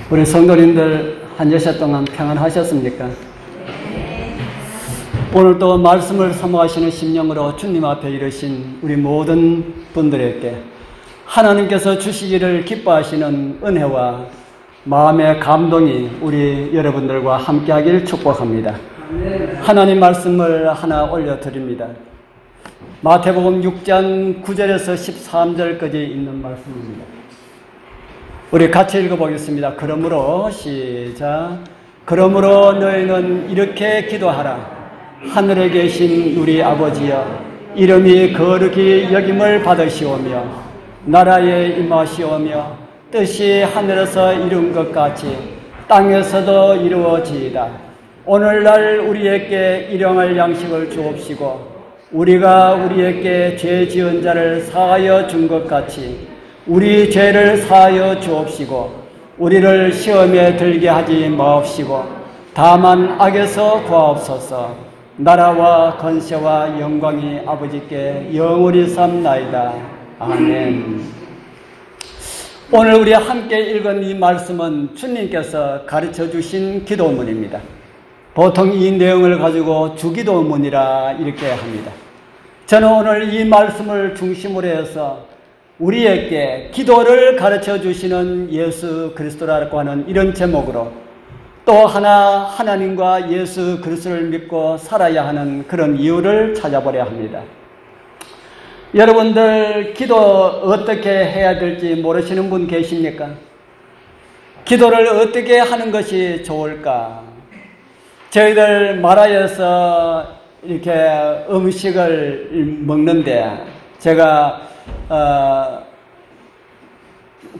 우리 성도님들 한 여섯 동안 평안하셨습니까? 오늘 또 말씀을 사모하시는 심령으로 주님 앞에 이르신 우리 모든 분들에게 하나님께서 주시기를 기뻐하시는 은혜와 마음의 감동이 우리 여러분들과 함께하길 축복합니다. 하나님 말씀을 하나 올려드립니다. 마태복음 6장 9절에서 13절까지 있는 말씀입니다. 우리 같이 읽어보겠습니다. 그러므로 시작. 그러므로 너희는 이렇게 기도하라. 하늘에 계신 우리 아버지여, 이름이 거룩히 여김을 받으시오며 나라에 임하시오며 뜻이 하늘에서 이룬 것 같이 땅에서도 이루어지이다. 오늘날 우리에게 일용할 양식을 주옵시고 우리가 우리에게 죄 지은 자를 사하여 준 것 같이 우리 죄를 사하여 주옵시고 우리를 시험에 들게 하지 마옵시고 다만 악에서 구하옵소서. 나라와 권세와 영광이 아버지께 영원히 삼나이다. 아멘. 오늘 우리 함께 읽은 이 말씀은 주님께서 가르쳐 주신 기도문입니다. 보통 이 내용을 가지고 주기도문이라 이렇게 합니다. 저는 오늘 이 말씀을 중심으로 해서 우리에게 기도를 가르쳐 주시는 예수 그리스도라고 하는 이런 제목으로 또 하나님과 예수 그리스도를 믿고 살아야 하는 그런 이유를 찾아보려 합니다. 여러분들 기도 어떻게 해야 될지 모르시는 분 계십니까? 기도를 어떻게 하는 것이 좋을까? 저희들 마라에서 이렇게 음식을 먹는데 제가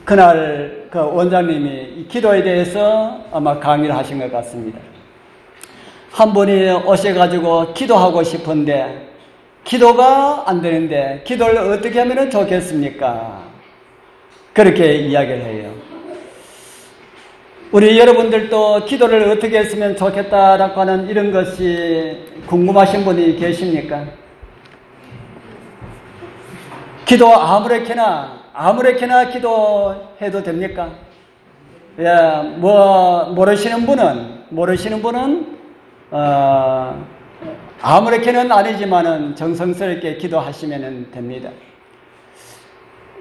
그날 그 원장님이 기도에 대해서 아마 강의를 하신 것 같습니다. 한 분이 오셔가지고 기도하고 싶은데 기도가 안 되는데 기도를 어떻게 하면 좋겠습니까? 그렇게 이야기를 해요. 우리 여러분들도 기도를 어떻게 했으면 좋겠다라고 하는 이런 것이 궁금하신 분이 계십니까? 기도 아무렇게나 기도해도 됩니까? 예, 모르시는 분은 아무렇게는 아니지만은 정성스럽게 기도하시면 됩니다.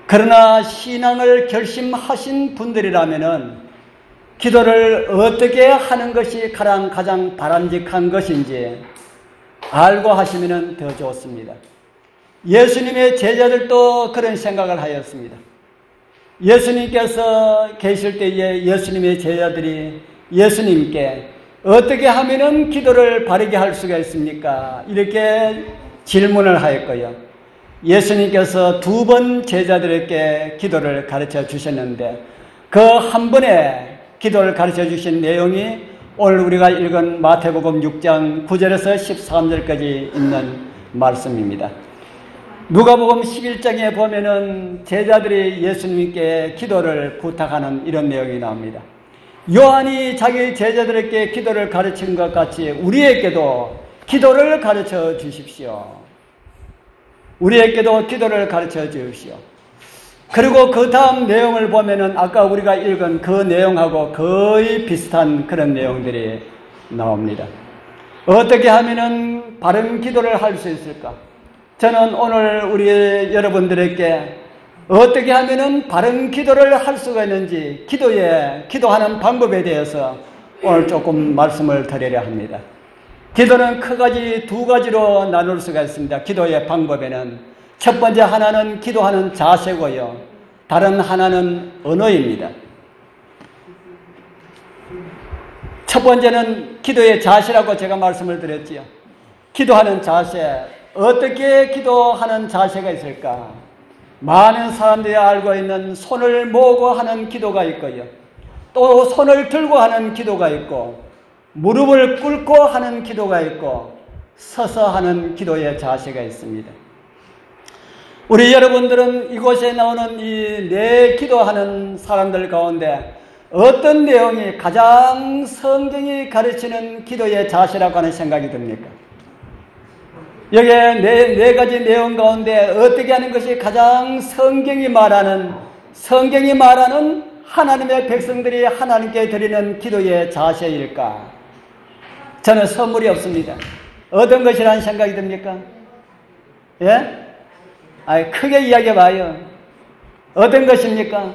그러나 신앙을 결심하신 분들이라면은 기도를 어떻게 하는 것이 가장 바람직한 것인지 알고 하시면 더 좋습니다. 예수님의 제자들도 그런 생각을 하였습니다. 예수님께서 계실 때에 예수님의 제자들이 예수님께 어떻게 하면 기도를 바르게 할 수가 있습니까? 이렇게 질문을 하였고요. 예수님께서 2번 제자들에게 기도를 가르쳐 주셨는데 그 한 번에 기도를 가르쳐 주신 내용이 오늘 우리가 읽은 마태복음 6장 9절에서 13절까지 있는 말씀입니다. 누가복음 11장에 보면은 제자들이 예수님께 기도를 부탁하는 이런 내용이 나옵니다. 요한이 자기 제자들에게 기도를 가르친 것 같이 우리에게도 기도를 가르쳐 주십시오. 우리에게도 기도를 가르쳐 주십시오. 그리고 그 다음 내용을 보면은 아까 우리가 읽은 그 내용하고 거의 비슷한 그런 내용들이 나옵니다. 어떻게 하면은 바른 기도를 할 수 있을까? 저는 오늘 우리 여러분들에게 어떻게 하면은 바른 기도를 할 수가 있는지 기도하는 방법에 대해서 오늘 조금 말씀을 드리려 합니다. 기도는 크게 2가지로 나눌 수가 있습니다. 기도의 방법에는 첫 번째 하나는 기도하는 자세고요. 다른 하나는 언어입니다. 첫 번째는 기도의 자세라고 제가 말씀을 드렸지요. 기도하는 자세. 어떻게 기도하는 자세가 있을까? 많은 사람들이 알고 있는 손을 모으고 하는 기도가 있고요. 또 손을 들고 하는 기도가 있고 무릎을 꿇고 하는 기도가 있고 서서 하는 기도의 자세가 있습니다. 우리 여러분들은 이곳에 나오는 이 네 기도하는 사람들 가운데 어떤 내용이 가장 성경이 가르치는 기도의 자세라고 하는 생각이 듭니까? 여기에 네 가지 내용 가운데 어떻게 하는 것이 가장 성경이 말하는 하나님의 백성들이 하나님께 드리는 기도의 자세일까? 저는 선물이 없습니다. 어떤 것이라는 생각이 듭니까? 예? 크게 이야기해 봐요. 어떤 것입니까?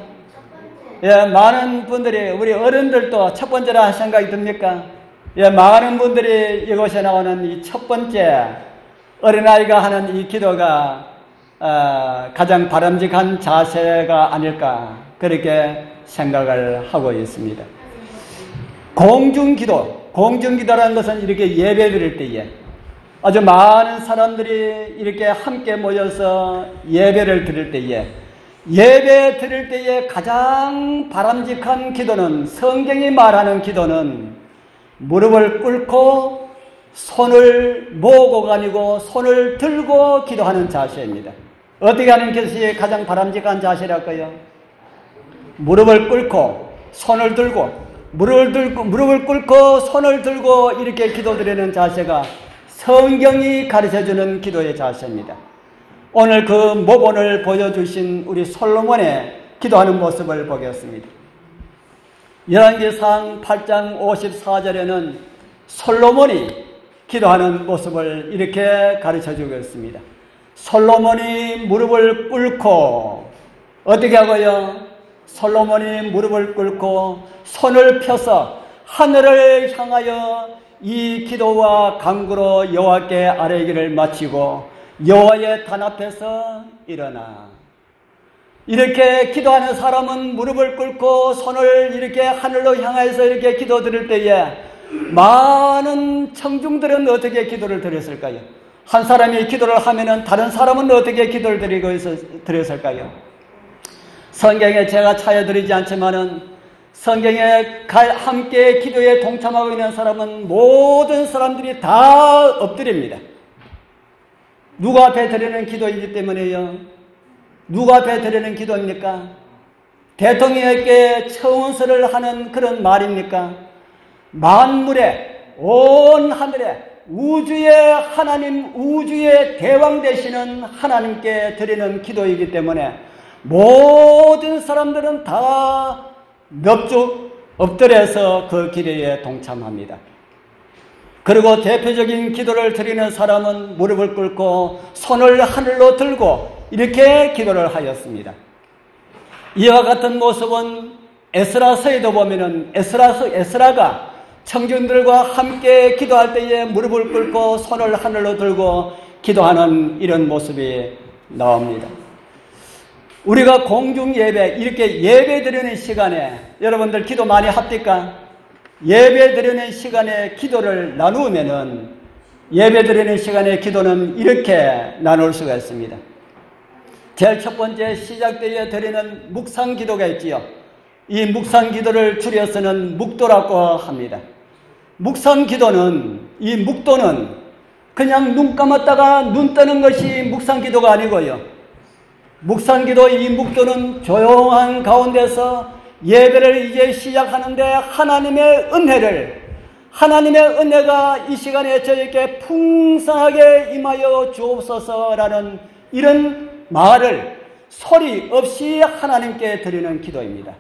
예, 많은 분들이, 우리 어른들도 첫 번째라 생각이 듭니까? 예, 많은 분들이 이곳에 나오는 이 첫 번째 어린아이가 하는 이 기도가 가장 바람직한 자세가 아닐까, 그렇게 생각을 하고 있습니다. 공중기도라는 것은 이렇게 예배 드릴 때에 아주 많은 사람들이 이렇게 함께 모여서 예배를 드릴 때에, 예배 드릴 때에 가장 바람직한 기도는, 성경이 말하는 기도는 무릎을 꿇고 손을 모으고가 아니고 손을 들고 기도하는 자세입니다. 어떻게 하는 것이 가장 바람직한 자세랄까요? 무릎을 꿇고 손을 들고, 무릎을 꿇고 손을 들고 이렇게 기도드리는 자세가 성경이 가르쳐주는 기도의 자세입니다. 오늘 그 모본을 보여주신 우리 솔로몬의 기도하는 모습을 보겠습니다. 열왕기상 8장 54절에는 솔로몬이 기도하는 모습을 이렇게 가르쳐주고 있습니다. 솔로몬이 무릎을 꿇고 어떻게 하고요? 솔로몬이 무릎을 꿇고 손을 펴서 하늘을 향하여 이 기도와 간구로 여호와께 아뢰기를 마치고 여호와의 단 앞에서 일어나. 이렇게 기도하는 사람은 무릎을 꿇고 손을 이렇게 하늘로 향해서 이렇게 기도드릴 때에 많은 청중들은 어떻게 기도를 드렸을까요? 한 사람이 기도를 하면은 다른 사람은 어떻게 기도를 드렸을까요? 성경에 제가 차려드리지 않지만은 성경에 함께 기도에 동참하고 있는 사람은 모든 사람들이 다 엎드립니다. 누구 앞에 드리는 기도이기 때문에요. 누구 앞에 드리는 기도입니까? 대통령에게 청원서를 하는 그런 말입니까? 만물에, 온 하늘에, 우주의 하나님, 우주의 대왕 되시는 하나님께 드리는 기도이기 때문에 모든 사람들은 다 넙죽 엎드려서 그 기도에 동참합니다. 그리고 대표적인 기도를 드리는 사람은 무릎을 꿇고 손을 하늘로 들고 이렇게 기도를 하였습니다. 이와 같은 모습은 에스라서에도 보면은 에스라가 청중들과 함께 기도할 때에 무릎을 꿇고 손을 하늘로 들고 기도하는 이런 모습이 나옵니다. 우리가 공중 예배, 이렇게 예배 드리는 시간에 여러분들 기도 많이 합니까? 예배 드리는 시간에 기도를 나누면은 예배 드리는 시간에 기도는 이렇게 나눌 수가 있습니다. 제일 첫 번째 시작 때에 드리는 묵상 기도가 있지요. 이 묵상 기도를 줄여서는 묵도라고 합니다. 묵상 기도는, 이 묵도는 그냥 눈 감았다가 눈 뜨는 것이 묵상 기도가 아니고요. 묵상 기도, 이 묵도는 조용한 가운데서 예배를 이제 시작하는데 하나님의 은혜가 이 시간에 저에게 풍성하게 임하여 주옵소서라는 이런 말을 소리 없이 하나님께 드리는 기도입니다.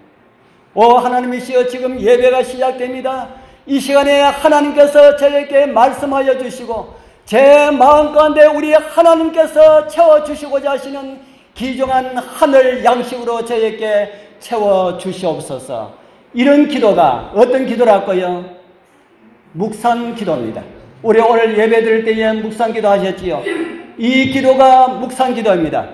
오 하나님이시여, 지금 예배가 시작됩니다. 이 시간에 하나님께서 저에게 말씀하여 주시고 제 마음 가운데 우리 하나님께서 채워주시고자 하시는 귀중한 하늘 양식으로 저에게 채워주시옵소서. 이런 기도가 어떤 기도랄까요? 묵상 기도입니다. 우리 오늘 예배 드릴 때에 묵상 기도 하셨지요? 이 기도가 묵상 기도입니다.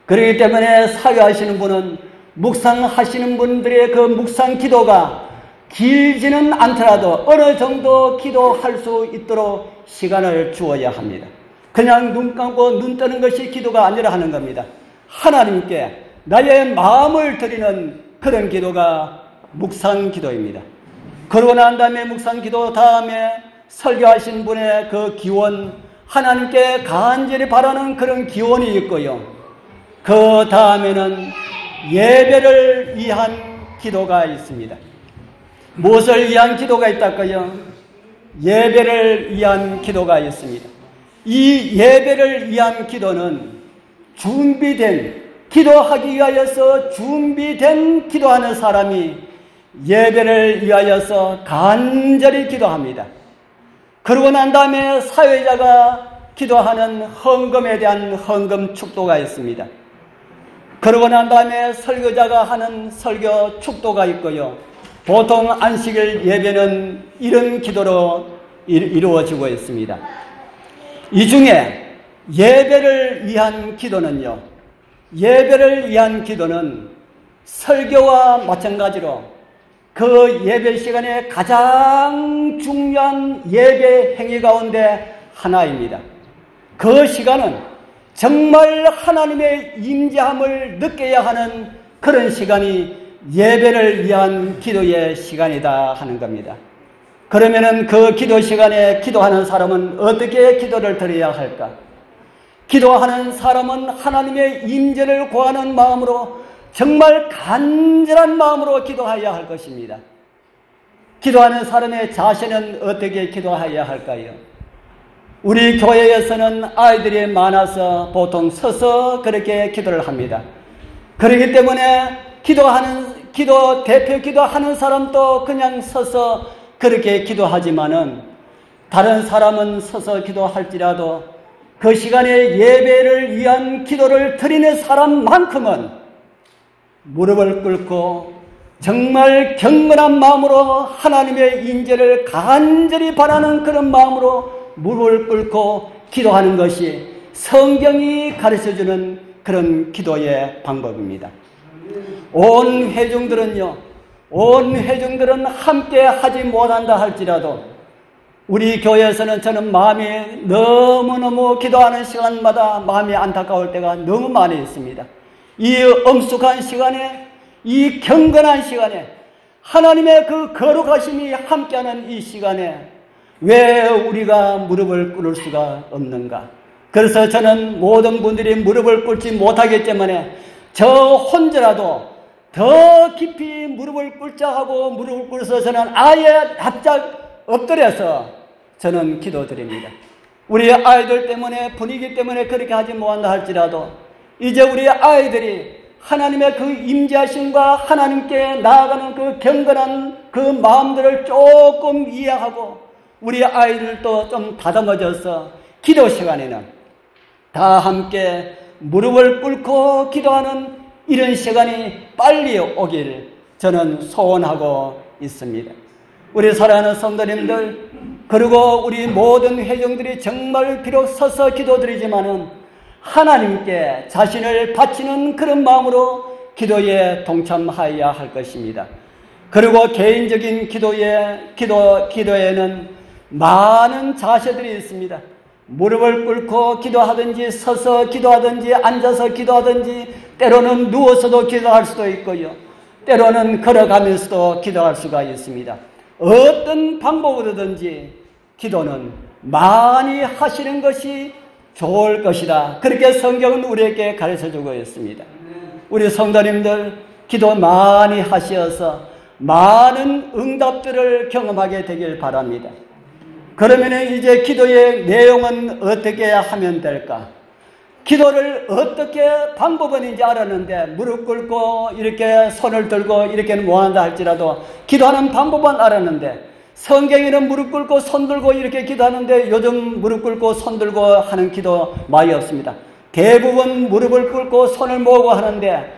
그렇기 때문에 사유하시는 분은 묵상하시는 분들의 그 묵상 기도가 길지는 않더라도 어느 정도 기도할 수 있도록 시간을 주어야 합니다. 그냥 눈 감고 눈 뜨는 것이 기도가 아니라 하는 겁니다. 하나님께 나의 마음을 드리는 그런 기도가 묵상 기도입니다. 그러고 난 다음에 묵상 기도 다음에 설교하신 분의 그 기원, 하나님께 간절히 바라는 그런 기원이 있고요. 그 다음에는 예배를 위한 기도가 있습니다. 무엇을 위한 기도가 있달까요? 예배를 위한 기도가 있습니다. 이 예배를 위한 기도는 준비된 기도하기 위하여서 준비된 기도하는 사람이 예배를 위하여서 간절히 기도합니다. 그러고 난 다음에 사회자가 기도하는 헌금에 대한 헌금 축도가 있습니다. 그러고 난 다음에 설교자가 하는 설교 축도가 있고요. 보통 안식일 예배는 이런 기도로 이루어지고 있습니다. 이 중에 예배를 위한 기도는요, 예배를 위한 기도는 설교와 마찬가지로 그 예배 시간에 가장 중요한 예배 행위 가운데 하나입니다. 그 시간은 정말 하나님의 임재함을 느껴야 하는 그런 시간이 예배를 위한 기도의 시간이다 하는 겁니다. 그러면은 그 기도 시간에 기도하는 사람은 어떻게 기도를 드려야 할까? 기도하는 사람은 하나님의 임재를 구하는 마음으로 정말 간절한 마음으로 기도해야 할 것입니다. 기도하는 사람의 자세는 어떻게 기도해야 할까요? 우리 교회에서는 아이들이 많아서 보통 서서 그렇게 기도를 합니다. 그렇기 때문에 대표 기도하는 사람도 그냥 서서 그렇게 기도하지만은 다른 사람은 서서 기도할지라도 그 시간에 예배를 위한 기도를 드리는 사람만큼은 무릎을 꿇고 정말 경건한 마음으로 하나님의 인재를 간절히 바라는 그런 마음으로 무릎을 꿇고 기도하는 것이 성경이 가르쳐주는 그런 기도의 방법입니다. 온 회중들은 함께 하지 못한다 할지라도 우리 교회에서는 저는 마음이 너무너무 기도하는 시간마다 마음이 안타까울 때가 너무 많이 있습니다. 이 엄숙한 시간에, 이 경건한 시간에, 하나님의 그 거룩하심이 함께하는 이 시간에 왜 우리가 무릎을 꿇을 수가 없는가? 그래서 저는 모든 분들이 무릎을 꿇지 못하기 때문에 저 혼자라도 더 깊이 무릎을 꿇자 하고 무릎을 꿇어서 저는 아예 바짝 엎드려서 저는 기도드립니다. 우리 아이들 때문에, 분위기 때문에 그렇게 하지 못한다 할지라도 이제 우리 아이들이 하나님의 그 임재하심과 하나님께 나아가는 그 경건한 그 마음들을 조금 이해하고 우리 아이들도 좀 다듬어져서 기도 시간에는 다 함께 무릎을 꿇고 기도하는 이런 시간이 빨리 오길 저는 소원하고 있습니다. 우리 사랑하는 성도님들, 그리고 우리 모든 회중들이 정말 비록 서서 기도드리지만은 하나님께 자신을 바치는 그런 마음으로 기도에 동참하여야 할 것입니다. 그리고 개인적인 기도에는 많은 자세들이 있습니다. 무릎을 꿇고 기도하든지 서서 기도하든지 앉아서 기도하든지 때로는 누워서도 기도할 수도 있고요. 때로는 걸어가면서도 기도할 수가 있습니다. 어떤 방법으로든지 기도는 많이 하시는 것이 좋을 것이다. 그렇게 성경은 우리에게 가르쳐주고 있습니다. 우리 성도님들 기도 많이 하셔서 많은 응답들을 경험하게 되길 바랍니다. 그러면 이제 기도의 내용은 어떻게 하면 될까? 기도를 어떻게 방법은 이제 알았는데 무릎 꿇고 이렇게 손을 들고 이렇게는 못한다 할지라도 기도하는 방법은 알았는데 성경에는 무릎 꿇고 손 들고 이렇게 기도하는데 요즘 무릎 꿇고 손 들고 하는 기도 많이 없습니다. 대부분 무릎을 꿇고 손을 모으고 하는데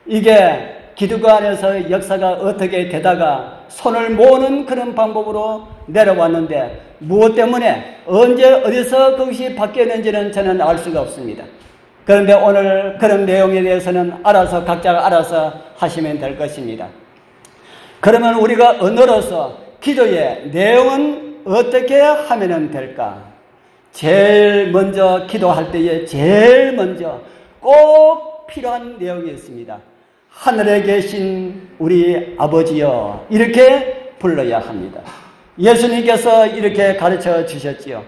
이게 기도가 안에서 역사가 어떻게 되다가 손을 모으는 그런 방법으로 내려왔는데 무엇 때문에 언제 어디서 그것이 바뀌었는지는 저는 알 수가 없습니다. 그런데 오늘 그런 내용에 대해서는 알아서 각자가 알아서 하시면 될 것입니다. 그러면 우리가 언어로서 기도의 내용은 어떻게 하면 될까? 제일 먼저 기도할 때에 제일 먼저 꼭 필요한 내용이 있습니다. 하늘에 계신 우리 아버지여 이렇게 불러야 합니다. 예수님께서 이렇게 가르쳐 주셨지요.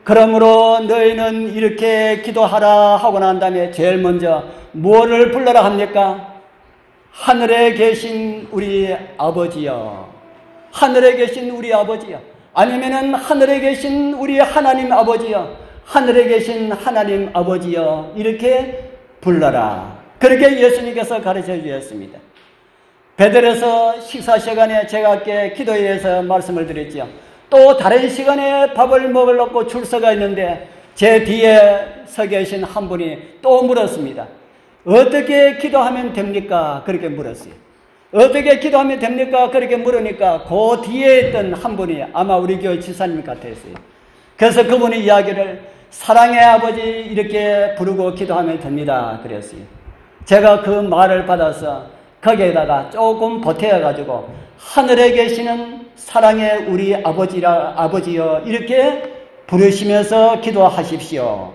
그러므로 너희는 이렇게 기도하라 하고 난 다음에 제일 먼저 무엇을 불러라 합니까? 하늘에 계신 우리 아버지여, 하늘에 계신 우리 아버지여, 아니면은 하늘에 계신 우리 하나님 아버지여, 하늘에 계신 하나님 아버지여 이렇게 불러라. 그렇게 예수님께서 가르쳐 주셨습니다. 베델에서 식사 시간에 제가 아까 기도에 대해서 말씀을 드렸죠. 또 다른 시간에 밥을 먹으려고 줄 서가 있는데 제 뒤에 서 계신 한 분이 또 물었습니다. 어떻게 기도하면 됩니까? 그렇게 물었어요. 어떻게 기도하면 됩니까? 그렇게 물으니까 그 뒤에 있던 한 분이 아마 우리 교회 지사님 같았어요. 그래서 그분이 이야기를 사랑의 아버지 이렇게 부르고 기도하면 됩니다. 그랬어요. 제가 그 말을 받아서 거기에다가 조금 보태어가지고 하늘에 계시는 사랑의 우리 아버지여 이렇게 부르시면서 기도하십시오.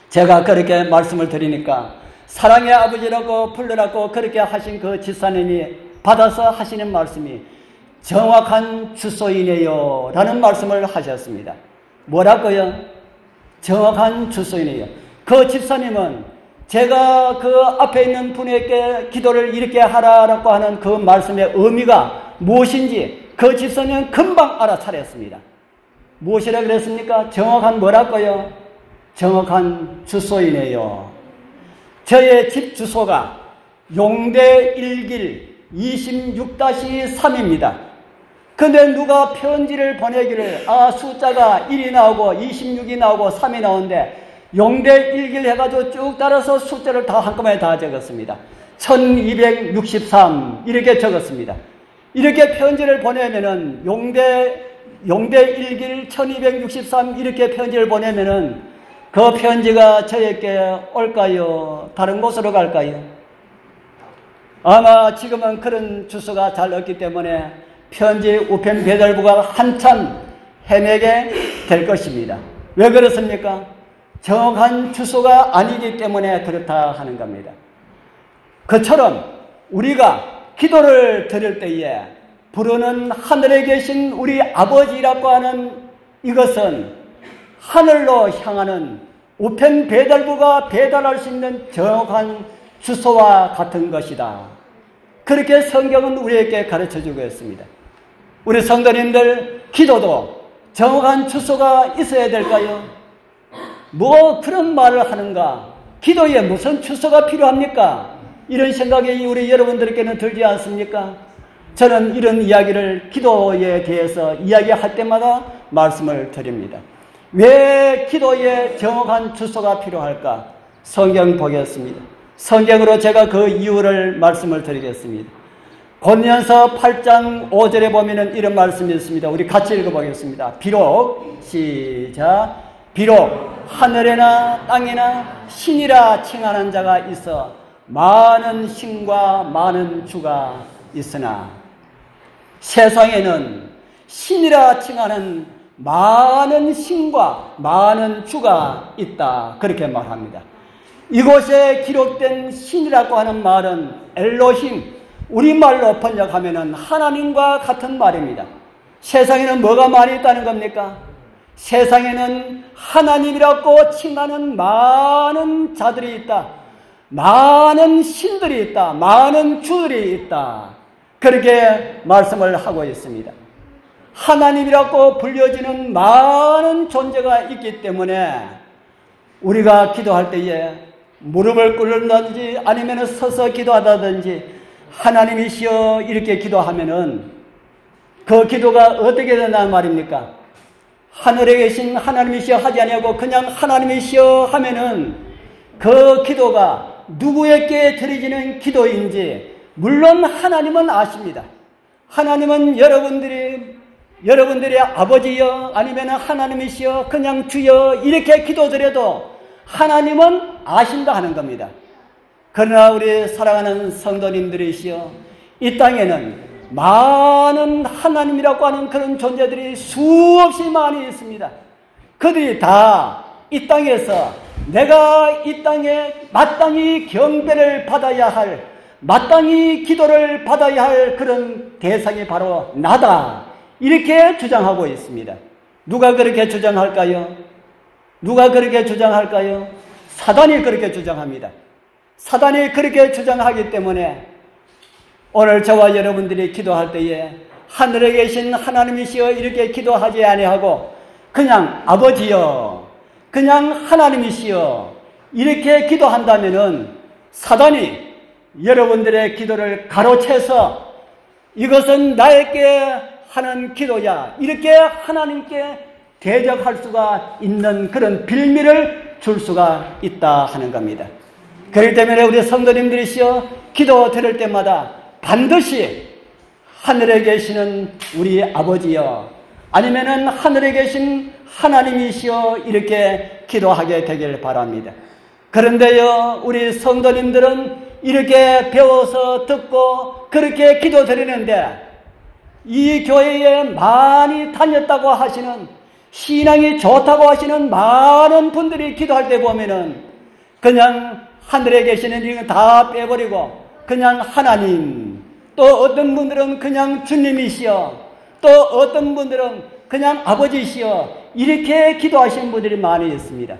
제가 그렇게 말씀을 드리니까 사랑의 아버지라고 불러라고 그렇게 하신 그 집사님이 받아서 하시는 말씀이 정확한 주소이네요 라는 말씀을 하셨습니다. 뭐라고요? 정확한 주소이네요. 그 집사님은 제가 그 앞에 있는 분에게 기도를 이렇게 하라라고 하는 그 말씀의 의미가 무엇인지 그 집사님은 금방 알아차렸습니다. 무엇이라 그랬습니까? 정확한 뭐라고요? 정확한 주소이네요. 저의 집 주소가 용대 1길 26-3입니다. 근데 누가 편지를 보내기를 숫자가 1이 나오고 26이 나오고 3이 나오는데 용대 1길 해가지고 쭉 따라서 숫자를 다 한꺼번에 다 적었습니다. 1263 이렇게 적었습니다. 이렇게 편지를 보내면은 용대 1길 1263 이렇게 편지를 보내면은 그 편지가 저에게 올까요? 다른 곳으로 갈까요? 아마 지금은 그런 주소가 잘 없기 때문에 편지 우편 배달부가 한참 헤매게 될 것입니다. 왜 그렇습니까? 정확한 주소가 아니기 때문에 그렇다 하는 겁니다. 그처럼 우리가 기도를 드릴 때에 부르는 하늘에 계신 우리 아버지라고 하는 이것은 하늘로 향하는 우편 배달부가 배달할 수 있는 정확한 주소와 같은 것이다. 그렇게 성경은 우리에게 가르쳐주고 있습니다. 우리 성도님들 기도도 정확한 주소가 있어야 될까요? 뭐 그런 말을 하는가? 기도에 무슨 주소가 필요합니까? 이런 생각이 우리 여러분들께는 들지 않습니까? 저는 이런 이야기를 기도에 대해서 이야기할 때마다 말씀을 드립니다. 왜 기도에 정확한 주소가 필요할까? 성경 보겠습니다. 성경으로 제가 그 이유를 말씀을 드리겠습니다. 고린도전서 8장 5절에 보면은 이런 말씀이 있습니다. 우리 같이 읽어보겠습니다. 비록 시작 비록 하늘에나 땅에나 신이라 칭하는 자가 있어 많은 신과 많은 주가 있으나 세상에는 신이라 칭하는 많은 신과 많은 주가 있다. 그렇게 말합니다. 이곳에 기록된 신이라고 하는 말은 엘로힘, 우리말로 번역하면 하나님과 같은 말입니다. 세상에는 뭐가 많이 있다는 겁니까? 세상에는 하나님이라고 칭하는 많은 자들이 있다. 많은 신들이 있다. 많은 주들이 있다. 그렇게 말씀을 하고 있습니다. 하나님이라고 불려지는 많은 존재가 있기 때문에 우리가 기도할 때에 무릎을 꿇는다든지 아니면 서서 기도하다든지 하나님이시여 이렇게 기도하면은 그 기도가 어떻게 된다는 말입니까? 하늘에 계신 하나님이시여 하지 아니하고 그냥 하나님이시여 하면은 그 기도가 누구에게 드려지는 기도인지 물론 하나님은 아십니다. 하나님은 여러분들의 아버지여 아니면 하나님이시여 그냥 주여 이렇게 기도드려도 하나님은 아신다 하는 겁니다. 그러나 우리 사랑하는 성도님들이시여 이 땅에는 많은 하나님이라고 하는 그런 존재들이 수없이 많이 있습니다. 그들이 다 이 땅에서 내가 이 땅에 마땅히 경배를 받아야 할 마땅히 기도를 받아야 할 그런 대상이 바로 나다. 이렇게 주장하고 있습니다. 누가 그렇게 주장할까요? 누가 그렇게 주장할까요? 사단이 그렇게 주장합니다. 사단이 그렇게 주장하기 때문에 오늘 저와 여러분들이 기도할 때에 하늘에 계신 하나님이시여 이렇게 기도하지 아니하고 그냥 아버지여 그냥 하나님이시여 이렇게 기도한다면은 사단이 여러분들의 기도를 가로채서 이것은 나에게 하는 기도야, 이렇게 하나님께 대적할 수가 있는 그런 빌미를 줄 수가 있다 하는 겁니다. 그렇기 때문에 우리 성도님들이시여 기도 드릴 때마다 반드시 하늘에 계시는 우리 아버지여, 아니면은 하늘에 계신 하나님이시여, 이렇게 기도하게 되길 바랍니다. 그런데요, 우리 성도님들은 이렇게 배워서 듣고 그렇게 기도 드리는데, 이 교회에 많이 다녔다고 하시는, 신앙이 좋다고 하시는 많은 분들이 기도할 때 보면은 그냥 하늘에 계시는 이거 다 빼버리고 그냥 하나님, 또 어떤 분들은 그냥 주님이시여, 또 어떤 분들은 그냥 아버지시여, 이렇게 기도하시는 분들이 많이 있습니다.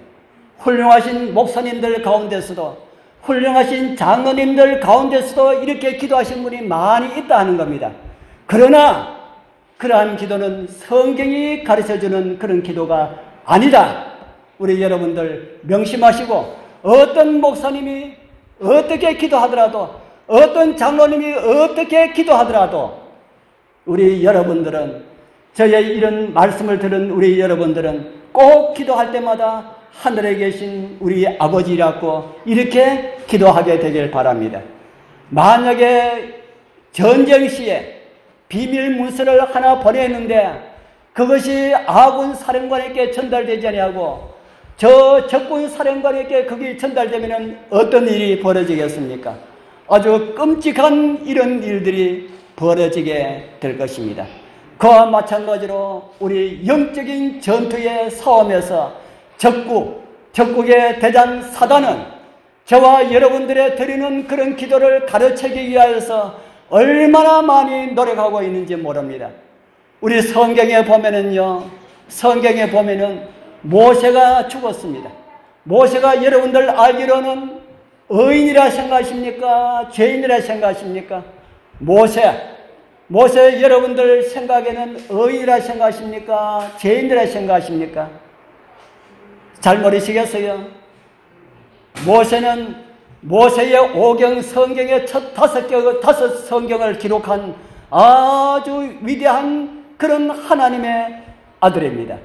훌륭하신 목사님들 가운데서도, 훌륭하신 장로님들 가운데서도 이렇게 기도하시는 분이 많이 있다 하는 겁니다. 그러나 그러한 기도는 성경이 가르쳐주는 그런 기도가 아니다. 우리 여러분들 명심하시고, 어떤 목사님이 어떻게 기도하더라도, 어떤 장로님이 어떻게 기도하더라도, 우리 여러분들은, 저의 이런 말씀을 들은 우리 여러분들은 꼭 기도할 때마다 하늘에 계신 우리 아버지라고 이렇게 기도하게 되길 바랍니다. 만약에 전쟁 시에 비밀 문서를 하나 보냈는데 그것이 아군 사령관에게 전달되지 아니하고 저 적군 사령관에게 그게 전달되면 어떤 일이 벌어지겠습니까? 아주 끔찍한 이런 일들이 벌어지게 될 것입니다. 그와 마찬가지로 우리 영적인 전투의 싸움에서 적국의 대장 사단은 저와 여러분들의 드리는 그런 기도를 가르치기 위하여서 얼마나 많이 노력하고 있는지 모릅니다. 우리 성경에 보면은 모세가 죽었습니다. 모세가 여러분들 알기로는 의인이라 생각하십니까? 죄인이라 생각하십니까? 모세 여러분들 생각에는 의인이라 생각하십니까? 죄인이라 생각하십니까? 잘 모르시겠어요? 모세의 오경 성경의 첫 다섯 성경을 기록한 아주 위대한 그런 하나님의 아들입니다.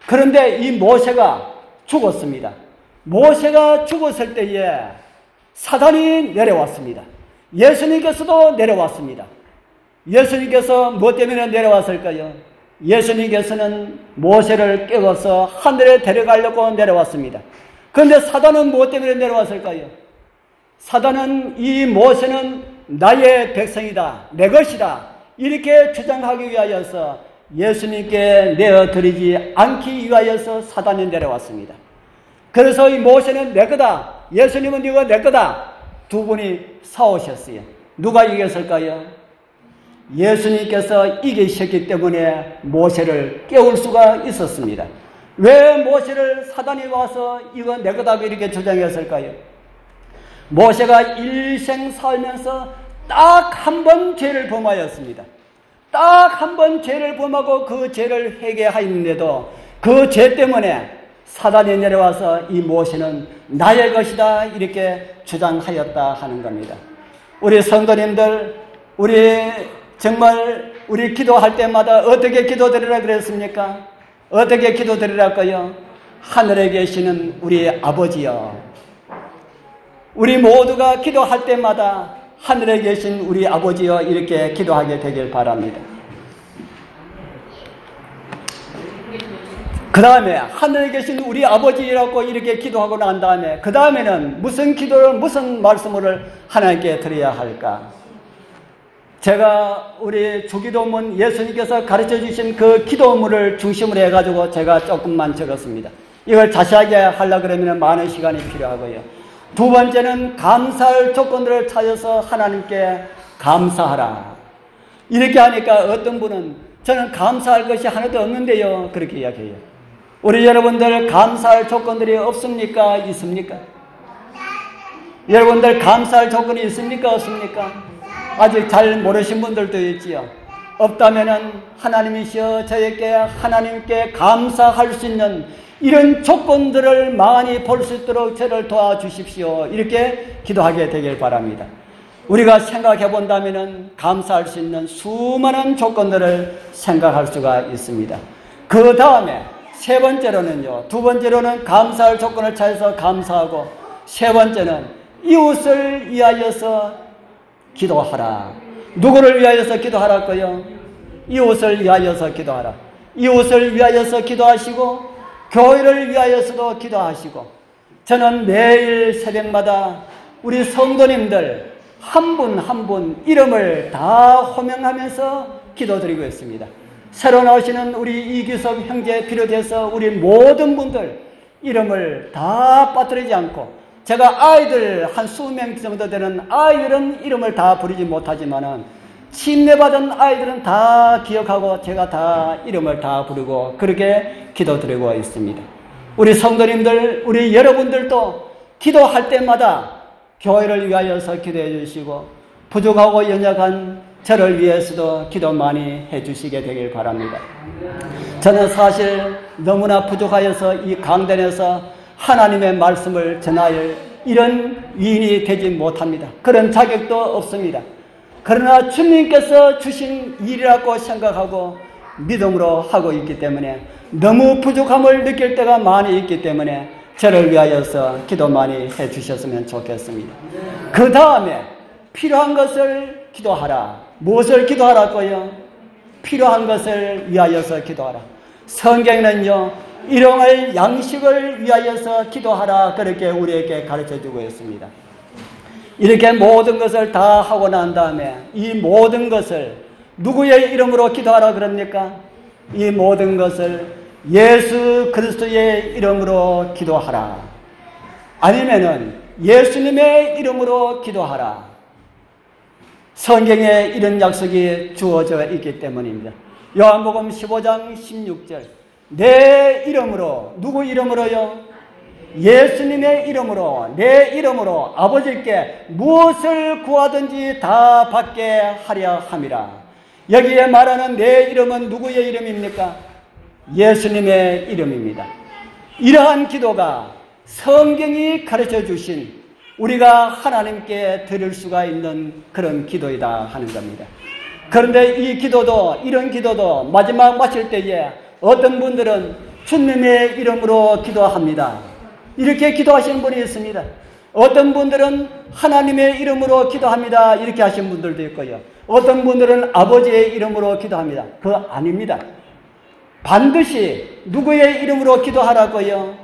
그런데 이 모세가 죽었습니다. 모세가 죽었을 때에 사단이 내려왔습니다. 예수님께서도 내려왔습니다. 예수님께서 무엇 때문에 내려왔을까요? 예수님께서는 모세를 깨워서 하늘에 데려가려고 내려왔습니다. 그런데 사단은 무엇 때문에 내려왔을까요? 사단은 이 모세는 나의 백성이다, 내 것이다, 이렇게 주장하기 위하여서 예수님께 내어드리지 않기 위하여서 사단이 내려왔습니다. 그래서 이 모세는 내 거다, 예수님은 이거 내 거다, 두 분이 싸우셨어요. 누가 이겼을까요? 예수님께서 이기셨기 때문에 모세를 깨울 수가 있었습니다. 왜 모세를 사단이 와서 이거 내 거다 이렇게 주장했을까요? 모세가 일생 살면서 딱 한 번 죄를 범하였습니다. 딱 한 번 죄를 범하고 그 죄를 회개하였는데도 그 죄 때문에 사단이 내려와서 이 모세는 나의 것이다 이렇게 주장하였다 하는 겁니다. 우리 성도님들, 우리 기도할 때마다 어떻게 기도드리라 그랬습니까? 어떻게 기도드리랄까요? 하늘에 계시는 우리 아버지여. 우리 모두가 기도할 때마다 하늘에 계신 우리 아버지여 이렇게 기도하게 되길 바랍니다. 그 다음에 하늘에 계신 우리 아버지라고 이렇게 기도하고 난 다음에 그 다음에는 무슨 말씀을 하나님께 드려야 할까? 제가 우리 주기도문 예수님께서 가르쳐 주신 그 기도문을 중심으로 해가지고 제가 조금만 적었습니다. 이걸 자세하게 하려고 그러면 많은 시간이 필요하고요. 두 번째는 감사할 조건들을 찾아서 하나님께 감사하라. 이렇게 하니까 어떤 분은 저는 감사할 것이 하나도 없는데요, 그렇게 이야기해요. 우리 여러분들 감사할 조건들이 없습니까? 있습니까? 여러분들 감사할 조건이 있습니까? 없습니까? 아직 잘 모르신 분들도 있지요. 없다면은 하나님이시여 저에게 하나님께 감사할 수 있는 이런 조건들을 많이 볼 수 있도록 저를 도와주십시오. 이렇게 기도하게 되길 바랍니다. 우리가 생각해 본다면 감사할 수 있는 수많은 조건들을 생각할 수가 있습니다. 그 다음에 세 번째로는요, 두 번째로는 감사할 조건을 찾아서 감사하고, 세 번째는 이웃을 위하여서 기도하라. 누구를 위하여서 기도하라고요? 이웃을 위하여서 기도하라. 이웃을 위하여서 기도하시고, 교회를 위하여서도 기도하시고, 저는 매일 새벽마다 우리 성도님들 한 분 한 분 이름을 다 호명하면서 기도드리고 있습니다. 새로 나오시는 우리 이규섭 형제 비롯해서 우리 모든 분들 이름을 다 빠뜨리지 않고, 제가 아이들 한 수명 정도 되는 아이들은 이름을 다 부르지 못하지만은 침례받은 아이들은 다 기억하고 제가 다 이름을 다 부르고 그렇게 기도드리고 있습니다. 우리 성도님들, 우리 여러분들도 기도할 때마다 교회를 위하여서 기도해 주시고, 부족하고 연약한 저를 위해서도 기도 많이 해 주시게 되길 바랍니다. 저는 사실 너무나 부족하여서 이 강단에서 하나님의 말씀을 전할 이런 위인이 되지 못합니다. 그런 자격도 없습니다. 그러나 주님께서 주신 일이라고 생각하고 믿음으로 하고 있기 때문에 너무 부족함을 느낄 때가 많이 있기 때문에 저를 위하여서 기도 많이 해 주셨으면 좋겠습니다. 그 다음에 필요한 것을 기도하라. 무엇을 기도하라고요? 필요한 것을 위하여서 기도하라. 성경에는요, 일용할 양식을 위하여서 기도하라 그렇게 우리에게 가르쳐주고 있습니다. 이렇게 모든 것을 다 하고 난 다음에 이 모든 것을 누구의 이름으로 기도하라 그럽니까? 이 모든 것을 예수 그리스도의 이름으로 기도하라. 아니면은 예수님의 이름으로 기도하라. 성경에 이런 약속이 주어져 있기 때문입니다. 요한복음 15장 16절. 내 이름으로, 누구 이름으로요? 예수님의 이름으로, 내 이름으로 아버지께 무엇을 구하든지 다 받게 하려 함이라. 여기에 말하는 내 이름은 누구의 이름입니까? 예수님의 이름입니다. 이러한 기도가 성경이 가르쳐 주신 우리가 하나님께 드릴 수가 있는 그런 기도이다 하는 겁니다. 그런데 이 기도도, 이런 기도도 마지막 마칠 때에 어떤 분들은 주님의 이름으로 기도합니다. 이렇게 기도하시는 분이 있습니다. 어떤 분들은 하나님의 이름으로 기도합니다. 이렇게 하시는 분들도 있고요. 어떤 분들은 아버지의 이름으로 기도합니다. 그거 아닙니다. 반드시 누구의 이름으로 기도하라고요?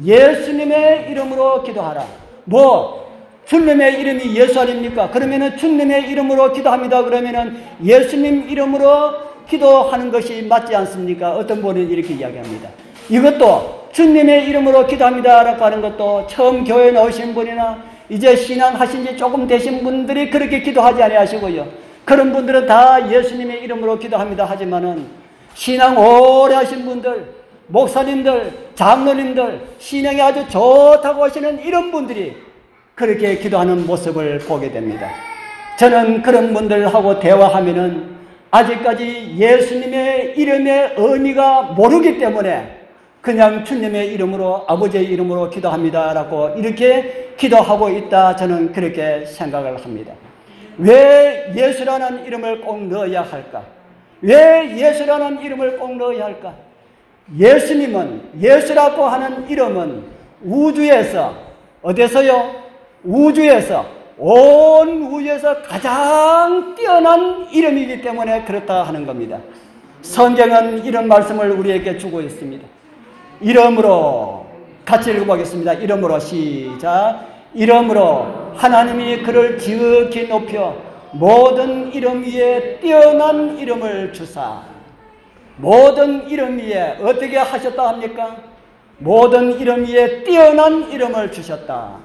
예수님의 이름으로 기도하라. 주님의 이름이 예수 아닙니까? 그러면은 주님의 이름으로 기도합니다. 그러면은 예수님 이름으로 기도하는 것이 맞지 않습니까? 어떤 분은 이렇게 이야기합니다. 이것도 주님의 이름으로 기도합니다라고 하는 것도 처음 교회에 나오신 분이나 이제 신앙하신 지 조금 되신 분들이 그렇게 기도하지 아니하시고요. 그런 분들은 다 예수님의 이름으로 기도합니다 하지만은 신앙 오래 하신 분들, 목사님들, 장로님들, 신앙이 아주 좋다고 하시는 이런 분들이 그렇게 기도하는 모습을 보게 됩니다. 저는 그런 분들하고 대화하면은 아직까지 예수님의 이름의 의미가 모르기 때문에 그냥 주님의 이름으로, 아버지의 이름으로 기도합니다라고 이렇게 기도하고 있다, 저는 그렇게 생각을 합니다. 왜 예수라는 이름을 꼭 넣어야 할까? 왜 예수라는 이름을 꼭 넣어야 할까? 예수님은, 예수라고 하는 이름은 우주에서, 어디서요? 우주에서, 온 우주에서 가장 뛰어난 이름이기 때문에 그렇다 하는 겁니다. 성경은 이런 말씀을 우리에게 주고 있습니다. 이름으로, 같이 읽어보겠습니다. 이름으로, 시작. 이름으로 하나님이 그를 지극히 높여 모든 이름 위에 뛰어난 이름을 주사. 모든 이름 위에 어떻게 하셨다 합니까? 모든 이름 위에 뛰어난 이름을 주셨다.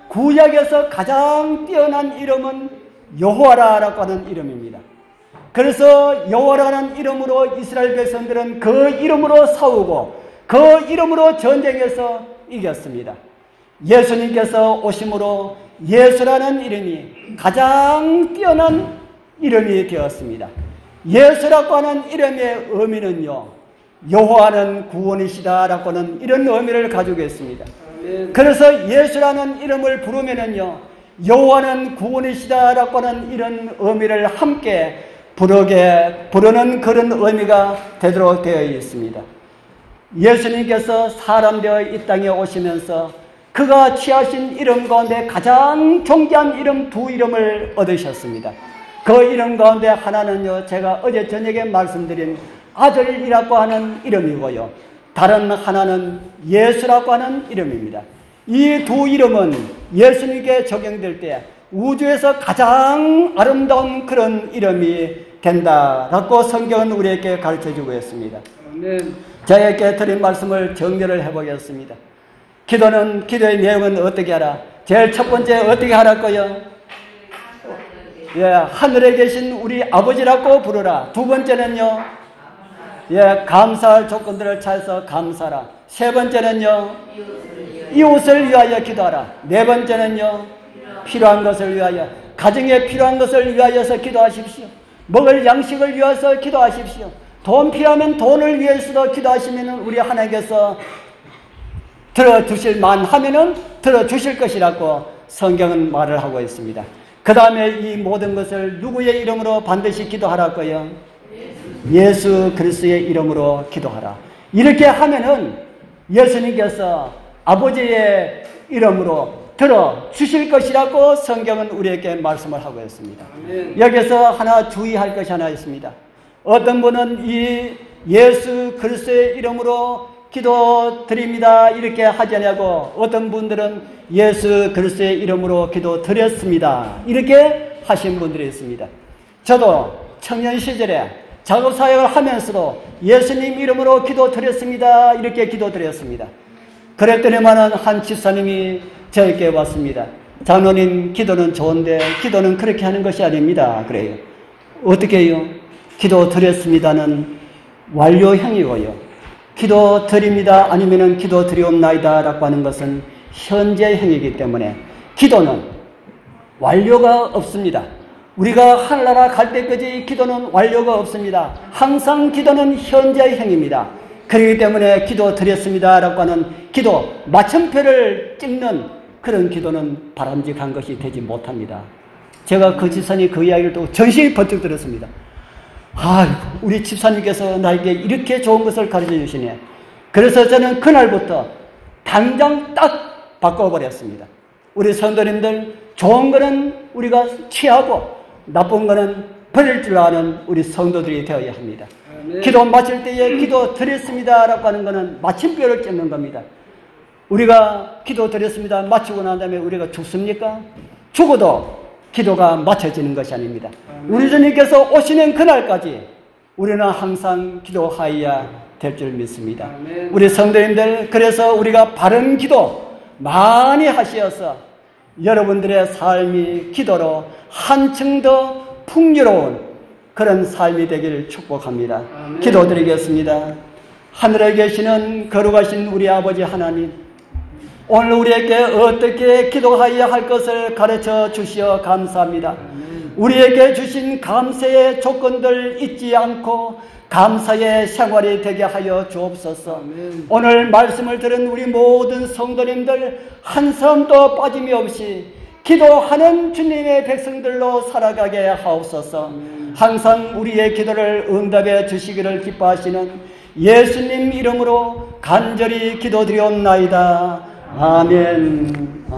구약에서 가장 뛰어난 이름은 여호와라고 하는 이름입니다. 그래서 여호와라는 이름으로 이스라엘 백성들은 그 이름으로 싸우고 그 이름으로 전쟁에서 이겼습니다. 예수님께서 오심으로 예수라는 이름이 가장 뛰어난 이름이 되었습니다. 예수라고 하는 이름의 의미는요, 여호와는 구원이시다라고는 이런 의미를 가지고 있습니다. 그래서 예수라는 이름을 부르면은요, 여호와는 구원이시다라고는 이런 의미를 함께 부르는 그런 의미가 되도록 되어 있습니다. 예수님께서 사람 되어 이 땅에 오시면서 그가 취하신 이름 가운데 가장 존귀한 이름 두 이름을 얻으셨습니다. 그 이름 가운데 하나는요, 제가 어제 저녁에 말씀드린 아들이라고 하는 이름이고요, 다른 하나는 예수라고 하는 이름입니다. 이 두 이름은 예수님께 적용될 때 우주에서 가장 아름다운 그런 이름이 된다라고 성경은 우리에게 가르쳐주고 있습니다. 저에게 드린 말씀을 정리를 해보겠습니다. 기도의 내용은 어떻게 하라? 제일 첫 번째 어떻게 하라고요? 예, 하늘에 계신 우리 아버지라고 부르라. 두 번째는요, 예, 감사할 조건들을 찾아서 감사하라. 세 번째는요, 이웃을 위하여 기도하라. 네 번째는요, 필요한 것을 위하여, 가정에 필요한 것을 위하여서 기도하십시오. 먹을 양식을 위해서 기도하십시오. 돈 필요하면 돈을 위해서도 기도하시면 우리 하나님께서 들어주실 만하면은 들어주실 것이라고 성경은 말을 하고 있습니다. 그 다음에 이 모든 것을 누구의 이름으로 반드시 기도하라고요? 예수 그리스도의 이름으로 기도하라. 이렇게 하면은 예수님께서 아버지의 이름으로 들어주실 것이라고 성경은 우리에게 말씀을 하고 있습니다. 여기서 하나 주의할 것이 하나 있습니다. 어떤 분은 이 예수 그리스도의 이름으로 기도드립니다 이렇게 하지 않냐고, 어떤 분들은 예수 그리스도의 이름으로 기도드렸습니다 이렇게 하신 분들이 있습니다. 저도 청년 시절에 작업사역을 하면서도 예수님 이름으로 기도드렸습니다 이렇게 기도드렸습니다. 그랬더니만은 한 집사님이 저에게 왔습니다. 장로님, 기도는 좋은데 기도는 그렇게 하는 것이 아닙니다. 그래요. 어떻게 해요? 기도드렸습니다는 완료형이고요, 기도드립니다 아니면은 기도드리옵나이다 라고 하는 것은 현재형이기 때문에 기도는 완료가 없습니다. 우리가 하늘나라 갈 때까지 기도는 완료가 없습니다. 항상 기도는 현재형입니다. 그렇기 때문에 기도드렸습니다 라고 하는 기도 마침표를 찍는 그런 기도는 바람직한 것이 되지 못합니다. 제가 그 집사님 그 이야기를 또 전신이 번쩍 들었습니다. 우리 집사님께서 나에게 이렇게 좋은 것을 가르쳐 주시네. 그래서 저는 그날부터 당장 딱 바꿔버렸습니다. 우리 성도님들, 좋은 거는 우리가 취하고 나쁜 거는 버릴 줄 아는 우리 성도들이 되어야 합니다. 기도 마칠 때에 기도 드렸습니다 라고 하는 것은 마침표를 찍는 겁니다. 우리가 기도 드렸습니다 마치고 난 다음에 우리가 죽습니까? 죽어도 기도가 마쳐지는 것이 아닙니다. 우리 주님께서 오시는 그날까지 우리는 항상 기도하여야 될 줄 믿습니다. 우리 성도님들, 그래서 우리가 바른 기도 많이 하시어서 여러분들의 삶이 기도로 한층 더 풍요로운 그런 삶이 되기를 축복합니다. 기도드리겠습니다. 하늘에 계시는 거룩하신 우리 아버지 하나님, 오늘 우리에게 어떻게 기도하여야 할 것을 가르쳐 주시어 감사합니다. 우리에게 주신 감사의 조건들 잊지 않고 감사의 생활이 되게 하여 주옵소서. 오늘 말씀을 들은 우리 모든 성도님들 한 사람도 빠짐이 없이 기도하는 주님의 백성들로 살아가게 하옵소서. 항상 우리의 기도를 응답해 주시기를 기뻐하시는 예수님 이름으로 간절히 기도드리옵나이다. 아멘.